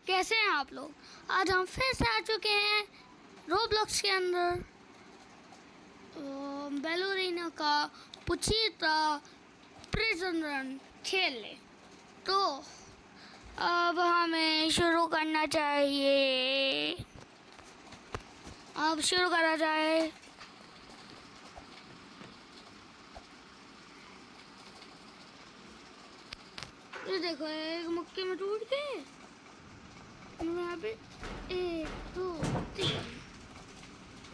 कैसे हैं आप लोग। आज हम फिर से आ चुके हैं रोब्लॉक्स के अंदर बेलोरीना का पुचीता प्रिजन रन खेलने। तो अब हमें शुरू करना चाहिए। अब शुरू करा जाए। ये देखो एक मुक्के में टूट गए। यहाँ पे 1 2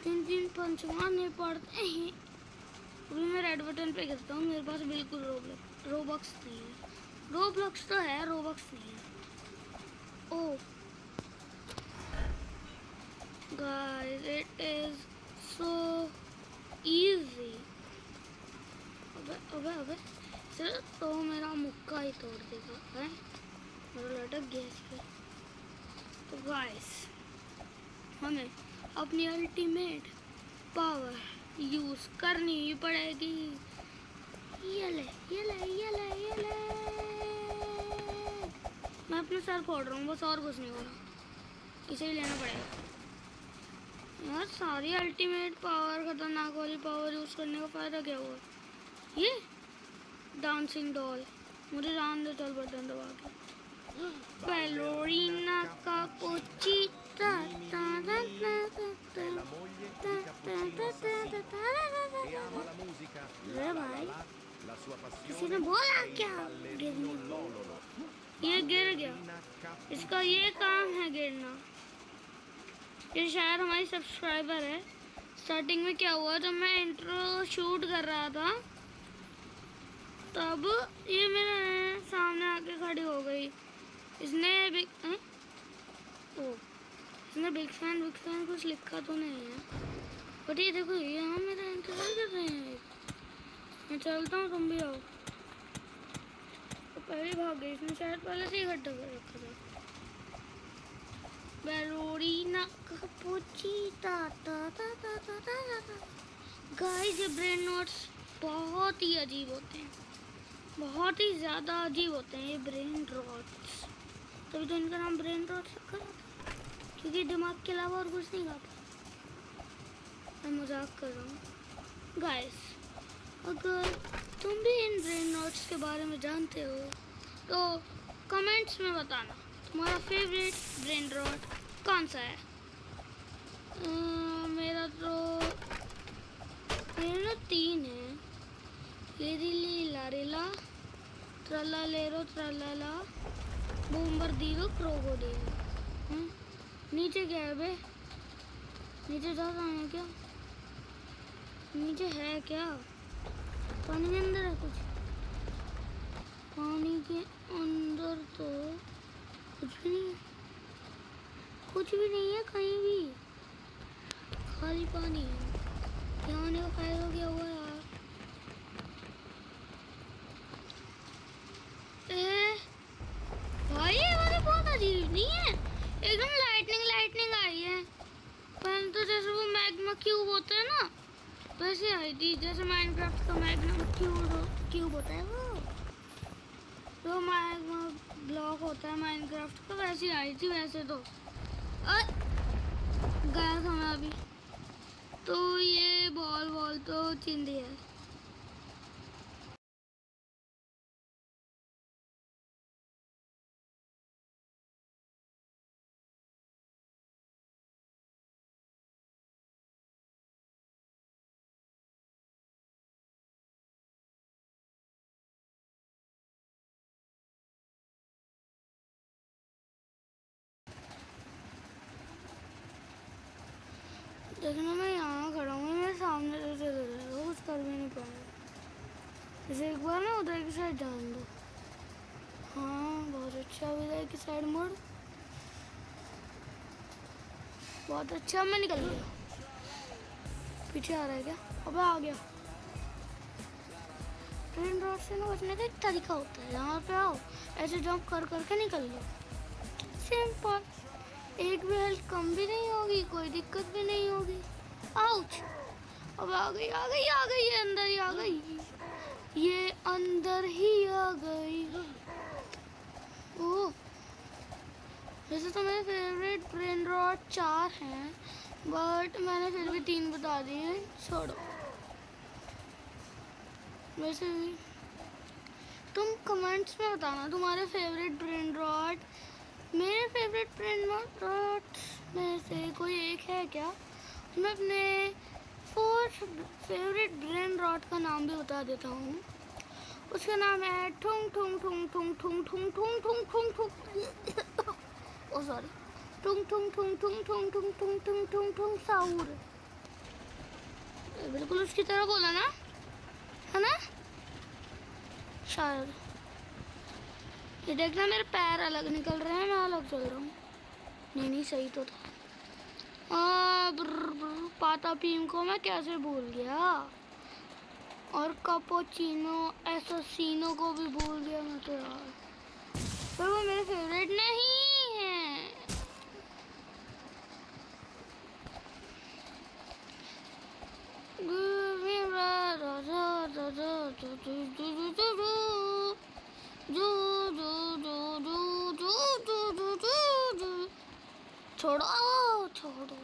3 पंच मारने पड़ते हैं। अभी मैं रेड बटन पे करता हूँ। मेरे पास बिल्कुल रोबॉक्स नहीं है। रोब्लॉक्स तो है, रोबॉक्स नहीं है। ओह guys, it is so easy. अबे सर, तो मेरा मुक्का ही तोड़ देगा है। मेरा लटक गया इसके। तो गाइस, हमें अपनी अल्टीमेट पावर यूज करनी ही पड़ेगी। ये ले। मैं अपने सर फोड़ रहा हूँ, बस और कुछ नहीं हो रहा। इसे ही लेना पड़ेगा यार। सारी अल्टीमेट पावर, खतरनाक वाली पावर यूज करने का फायदा क्या हुआ। ये डांसिंग डॉल मुझे जान दे। चल बटन दबा के। बेलोरीना का पोचीता अरे भाई, किसी ने बोला क्या गिरने को? ये गिर गया। इसका ये काम है गिरना। ये शायद हमारी सब्सक्राइबर है। स्टार्टिंग में क्या हुआ, जब मैं इंट्रो शूट कर रहा था तब ये मेरे सामने आके खड़ी हो गई। इसने बिग फैन कुछ लिखा तो नहीं है, बट ये देखो ये हम मेरा इंतजार कर रहे हैं। मैं चलता हूँ, तुम भी आओ। तो पहले भाग गई। इसने शायद पहले से ही इकट्ठा कर रखा था। बेलोरीना का पोचीता गाइस, ये ब्रेन नोट्स बहुत ही अजीब होते हैं, बहुत ही ज़्यादा अजीब होते हैं ये ब्रेन रॉट्स। तभी तो इनका नाम ब्रेन रॉट्स रखा था, क्योंकि दिमाग के अलावा और कुछ नहीं खाता। मैं मजाक कर रहा हूँ गाइस। अगर तुम भी इन ब्रेन रॉट्स के बारे में जानते हो तो कमेंट्स में बताना तुम्हारा फेवरेट ब्रेन रॉट कौन सा है। मेरा ना 3 है। लेरिली लारेला, ट्रला लेरो ट्रलाला, बूमबर दीरो क्रोकोडील। नीचे क्या है बे? नीचे जा रहा है क्या? नीचे है क्या? पानी के अंदर है कुछ? पानी के अंदर तो कुछ भी नहीं है। कुछ भी नहीं है कहीं भी, खाली पानी है। यहाँ आने का फायदा क्या हुआ यार? भाई ये वाली बहुत अजीब नहीं है, एकदम लाइटनिंग आई है। पहले तो जैसे वो मैग्मा क्यूब होता है ना, वैसे आई थी। जैसे माइनक्राफ्ट का मैग्मा क्यूब होता है, वो मैग्मा ब्लॉक होता है माइनक्राफ्ट का, वैसे आई थी। वैसे तो गया था मैं अभी। तो ये बॉल तो चिंदी है। देखना, मैं यहाँ खड़ा हूँ, मेरे सामने से चल रहा है, वो कुछ कर भी नहीं पाएगा। इसे एक बार ना उधर की साइड डाल दो। हाँ बहुत अच्छा, उधर की साइड मुड़। बहुत अच्छा, मैं निकल गया। पीछे आ रहा है क्या? अबे आ गया। ट्रेन रोड से ना बचने का एक तरीका होता है। यहाँ पे आओ, ऐसे जंप कर करके निकल लो, सिंपल। एक भी हेल्थ कम भी नहीं होगी, कोई दिक्कत भी नहीं होगी। आउच! अब आ गई ये अंदर ही आ गई। ये अंदर ही आ गई। ओह वैसे तो मेरे फेवरेट ब्रेन रॉट 4 हैं, बट मैंने फिर भी 3 बता दिए, छोड़ो। वैसे भी तुम कमेंट्स में बताना तुम्हारे फेवरेट ब्रेन रॉट। मेरे फेवरेट ब्रेन रॉट में से कोई एक है क्या? मैं अपने 4 फेवरेट ब्रेन रॉट का नाम भी बता देता हूँ। उसका नाम है ठुंग ठुंग ठुंग ठुंग ठुंग ठुंग ठुंग ठुंग ठुंग ठुंग ओ सॉरी, ठुंग ठुंग ठुंग ठुंग ठुंग ठुंग ठुंग ठुंग ठुंग ठुंग साउर। बिल्कुल उसकी तरह बोला ना, है ना? शायद। ये देखना मेरे पैर अलग निकल रहे हैं, मैं अलग चल रहा हूँ। नहीं सही तो था। पाता पीम को मैं कैसे भूल गया, और कैपुचिनो एसोसिनो को भी भूल गया मैं तो यार। पर वो मेरे फेवरेट नहीं है। छोड़ो छोड़ो।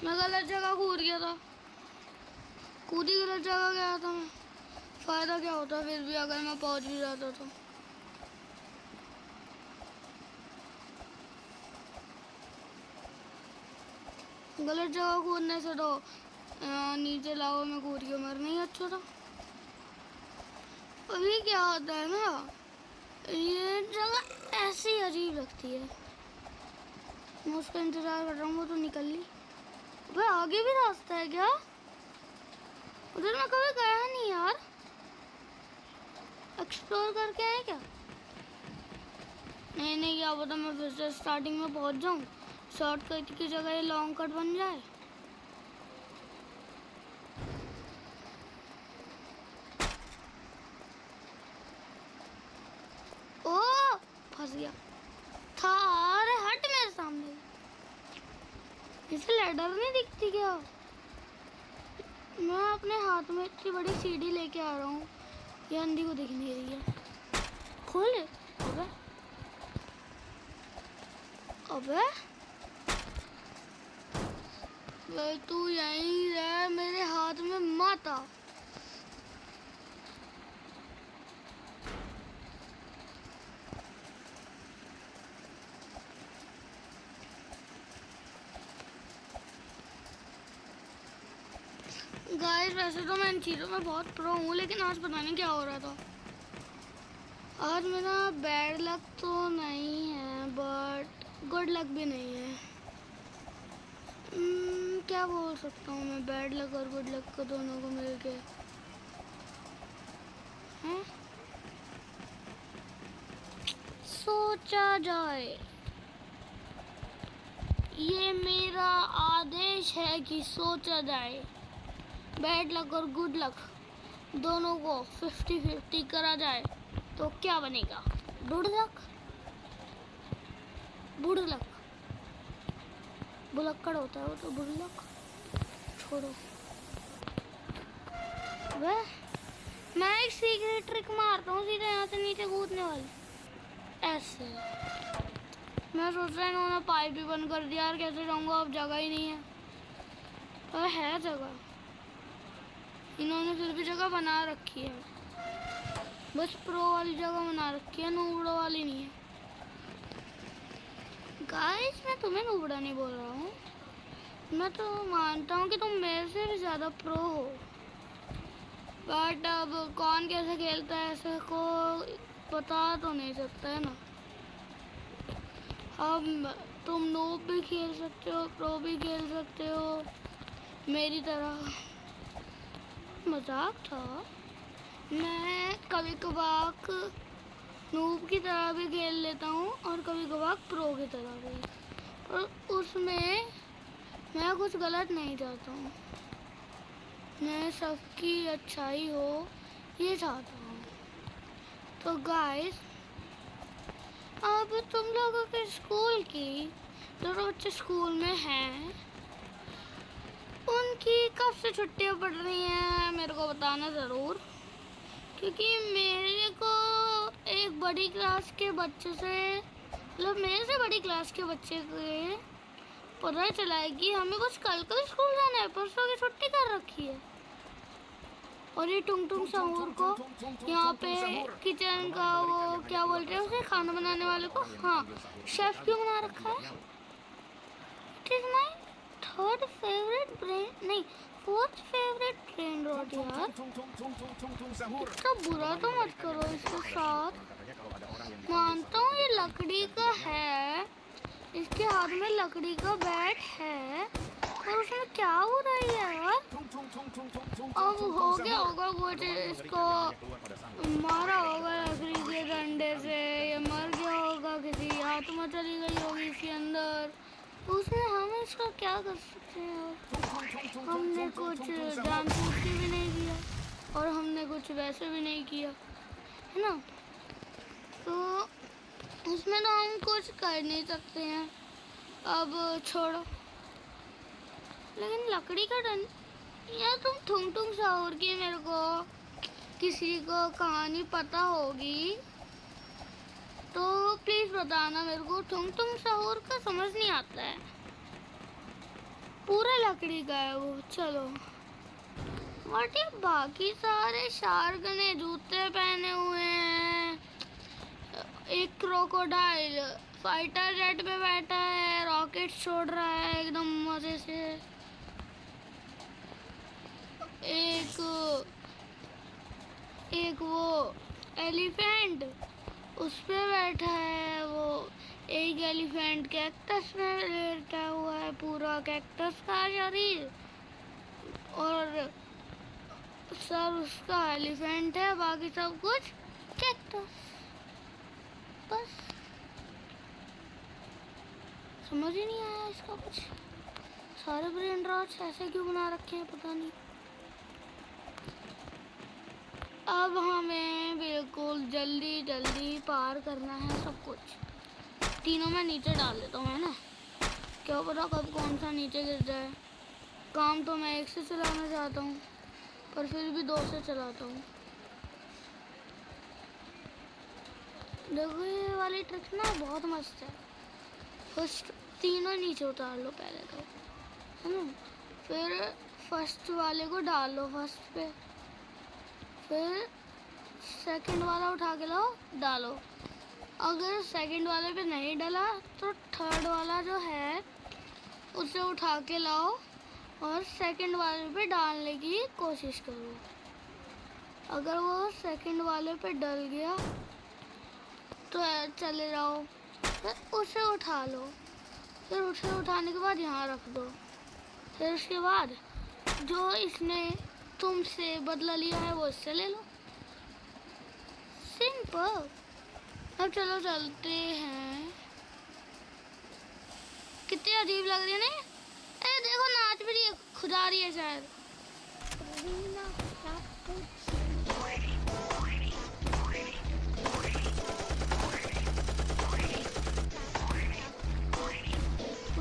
मैं गलत जगह कूद गया था, कूदी गलत जगह गया था मैं। फायदा क्या होता फिर भी अगर मैं पहुंच भी जाता तो। गलत जगह कूदने से तो नीचे लावा में कूद के मरना ही अच्छा था। अभी क्या होता है ना, ये जगह ऐसी अजीब लगती है। मैं उसका इंतजार कर रहा हूँ, वो तो निकल ली। भाई आगे भी रास्ता है क्या? उधर मैं कभी गया नहीं यार, एक्सप्लोर करके आए क्या? नहीं क्या पता मैं फिर से स्टार्टिंग में पहुंच जाऊँ, शॉर्टकट की जगह ये लॉन्ग कट बन जाए। ओ फंस गया था। अरे हट मेरे सामने, इसे लैडर नहीं दिखती क्या? मैं अपने हाथ में इतनी बड़ी सीढ़ी लेके आ रहा हूँ, ये अंधी को दिख नहीं रही है। खोल। अबे अबे वे तू यहीं रह, मेरे हाथ में मत आ। गाइस वैसे तो मैं इन चीज़ों में बहुत प्रो हूँ, लेकिन आज पता नहीं क्या हो रहा था। आज मेरा बैड लक तो नहीं है, बट गुड लक भी नहीं है। क्या बोल सकता हूँ मैं, बैड लक और गुड लक को दोनों को मिलके हैं। सोचा जाए, ये मेरा आदेश है कि सोचा जाए। बैड लक और गुड लक दोनों को 50-50 करा जाए तो क्या बनेगा? Good luck, bud luck. बुलक्कड़ होता है वो तो, बुड लक छोड़ो। वह मैं एक सीक्रेट ट्रिक मारता हूँ सीधे यहाँ से नीचे कूदने वाली, ऐसे। मैं सोच रहा इन्होंने पाइप भी बंद कर दिया यार, कैसे जाऊँगा? अब जगह ही नहीं है। पर है जगह, इन्होंने फिर भी जगह बना रखी है, बस प्रो वाली जगह बना रखी है, नूबड़ा वाली नहीं है। गाइस मैं तुम्हें नूबड़ा नहीं बोल रहा हूँ, मैं तो मानता हूँ कि तुम मेरे से भी ज़्यादा प्रो हो, बट अब कौन कैसे खेलता है ऐसे को पता तो नहीं सकता है ना। अब तुम नूब भी खेल सकते हो, प्रो भी खेल सकते हो मेरी तरह। मजाक था। मैं कभी कभार नूब की तरह भी खेल लेता हूँ और कभी कभार प्रो की तरह भी, और उसमें मैं कुछ गलत नहीं चाहता हूँ, मैं सबकी अच्छाई हो ये चाहता हूँ। तो गाइस अब तुम लोगों के स्कूल की, जो बच्चे स्कूल में हैं उनकी कब से छुट्टियां पड़ रही हैं मेरे को बताना ज़रूर, क्योंकि मेरे को एक बड़ी क्लास के बच्चे से, मतलब मेरे से बड़ी क्लास के बच्चे के पता चला है कि हमें बस कल स्कूल जाना है, परसों की छुट्टी कर रखी है। और ये टुंग टुंग सहूर को यहाँ पे किचन का वो क्या बोलते हैं उसे, खाना बनाने वाले को, हाँ शेफ क्यों बना रखा है? It is my third favourite brain, नहीं फोर्थ फेवरेट ब्रेन रॉट यार। इतना बुरा तो मत करो इसके साथ। मानता हूँ ये लकड़ी का है, इसके हाथ में लकड़ी का बैट है, और उसमें क्या हो रहा है यार? अब हो गया होगा कुछ, इसको मारा होगा लकड़ी के डंडे से, ये मर गया होगा, किसी आत्मा चली गई होगी इसके अंदर, उसमें हम इसका क्या कर सकते हैं? हमने कुछ जानबूझ के भी नहीं किया और हमने कुछ वैसे भी नहीं किया, है ना? तो उसमें तो हम कुछ कर नहीं सकते हैं, अब छोड़ो। लेकिन लकड़ी का डंडा, या तुम टुंग टुंग सहूर की मेरे को किसी को कहानी पता होगी तो प्लीज बताना मेरे को। टुंग टुंग सहूर का समझ नहीं आता है, पूरा लकड़ी का है वो। चलो बट ये बाकी सारे शार्क ने जूते पहने हुए हैं, एक क्रोकोडाइल फाइटर जेट पे बैठा है, रॉकेट छोड़ रहा है एकदम मजे से, एक वो एलिफेंट उस पे बैठा है, वो एक एलिफेंट कैक्टस में लेटा हुआ है, पूरा कैक्टस का शरीर, और सर उसका एलिफेंट है, बाकी सब कुछ कैक्टस। बस समझ ही नहीं आया इसका कुछ, सारे ब्रेन रॉट्स ऐसे क्यों बना रखे हैं पता नहीं। अब हमें बिल्कुल जल्दी जल्दी पार करना है सब कुछ। तीनों में नीचे डाल देता हूँ, है ना, क्या पता कब कौन सा नीचे गिर जाए। काम तो मैं एक से चलाना चाहता हूँ, पर फिर भी दो से चलाता हूँ। देखो ये वाली ट्रिक ना बहुत मस्त है। फर्स्ट तीनों नीचे उतार लो पहले तो, है ना, फिर फर्स्ट वाले को डाल लो फर्स्ट पे, फिर सेकंड वाला उठा के लाओ डालो। अगर सेकंड वाले पे नहीं डाला तो थर्ड वाला जो है उसे उठा के लाओ और सेकंड वाले पे डालने की कोशिश करो। अगर वो सेकंड वाले पे डल गया तो चले जाओ, फिर उसे उठा लो, फिर उसे उठाने के बाद यहाँ रख दो, फिर उसके बाद जो इसने तुमसे बदला लिया है वो इससे ले लो, सिंपल। अब चलो चलते हैं। कितनी अजीब लग रही है नहीं? अरे देखो नाच भी रही है, खुदा रही है शायद।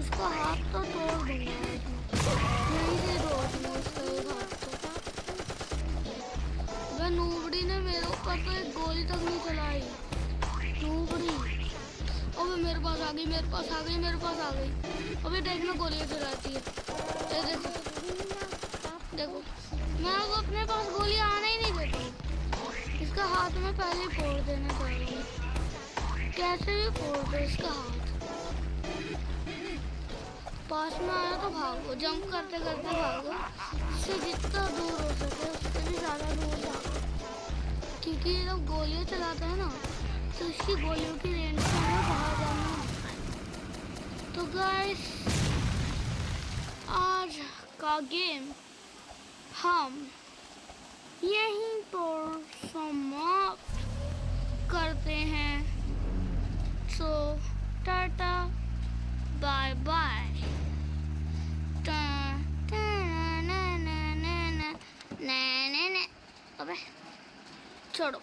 उसका हाथ तो तोड़ दूंगा, नहीं दे दो उसका एक हाथ तो। वह नूबड़ी ने मेरे ऊपर तो एक गोली तक नहीं चलाई, नूबड़ी। अबे मेरे पास आ गई, मेरे पास आ गई, मेरे पास आ गई। अबे देखना गोलियां चलाती है, ये देखो देखो, मैं अब अपने पास गोलियां आने ही नहीं देती। इसका हाथ में पहले फोड़ देना चाहिए, कैसे भी फोड़ दो इसका हाथ। पास में आया तो भागो, जंप करते करते भागो, इससे जितना दूर हो सके उससे भी ज़्यादा दूर भागो, क्योंकि ये जब गोलियां चलाते हैं ना तो इसकी गोलियों की रेंज से हमें बाहर जाना है। तो गाइस आज का गेम हम यहीं पर समाप्त करते हैं। सो टाटा बाय बाय। अबे छोड़ो।